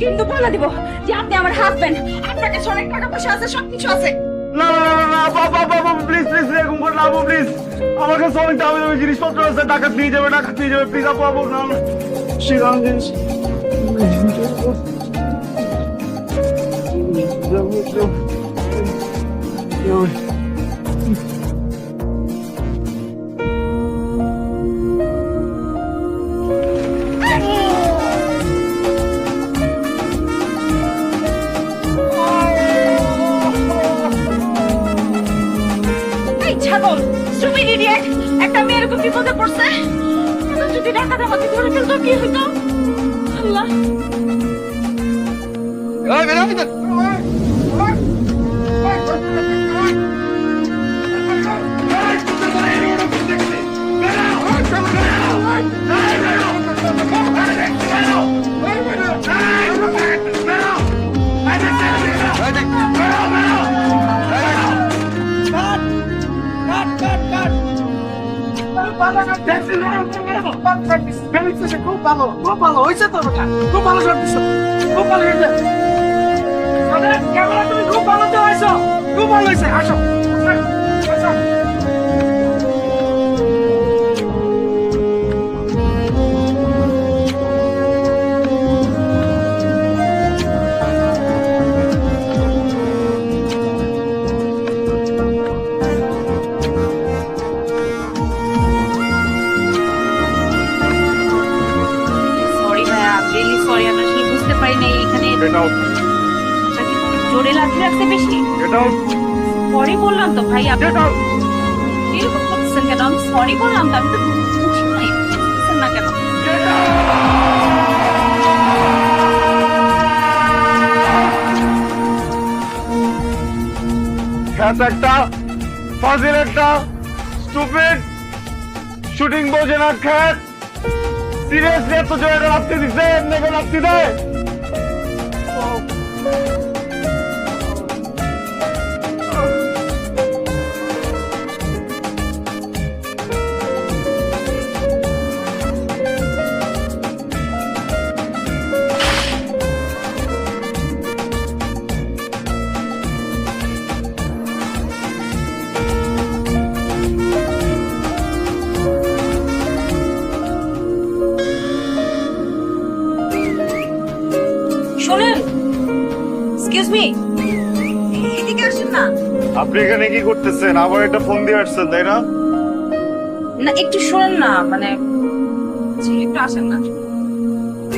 কিন্তু বলে দিব যে আপনি আমার হাজবেন্ড, আপনার কাছে অনেক টাকা পয়সা আছে, সবকিছু আছে। না না না না বাবা বাবা প্লিজ প্লিজ এরকম করে না আপু প্লিজ আমার কাছে অনেক দামি দামি জিনিসপত্র আছে ডাকাত নিয়ে যাবে প্লিজ আপু আপু না সেরকম জিনিস এই ছাগল, স্টুপিড ইডিয়েট, একটা মেয়ে এরকম বিপদে পড়ছে, যদি ডাকাত আমাকে ধরে ফেলতো কি হইতো? আল্লাহ। খুব ভালো হয়েছে তো বেটা, খুব ভালো শট দিছো, খুব ভালো হয়েছে। ক্যামেরা তুমি খুব ভালো চালাইছো, খুব ভালো হয়েছে। আসো আসো। সরি ভাইয়া, রিয়েলি সরি, আমি আসলে বুঝতে পারিনি এখানে জোরে লাথি রাখতে বেশি। সরি বললাম তো ভাই, আপনি এরকম করতেছেন কেন? আমি সরি বললাম তো, আমি তো বুঝছি নাই, বুঝতেছেন না কেন? খ্যাত একটা ফাজিল একটা স্টুপিড শুটিং বোঝে না খ্যাত সিরিয়াসলি এত জোরে রাখতে দিচ্ছে এমনি করে রাখতে দেয় শোনেন, এক্সকিউজ মি, এদিকে আসেন না। আপনি এখানে কি করতেছেন আবার একটা ফোন দিয়ে আসছেন তাই না না একটু শোনেন না, মানে একটু আসেন না।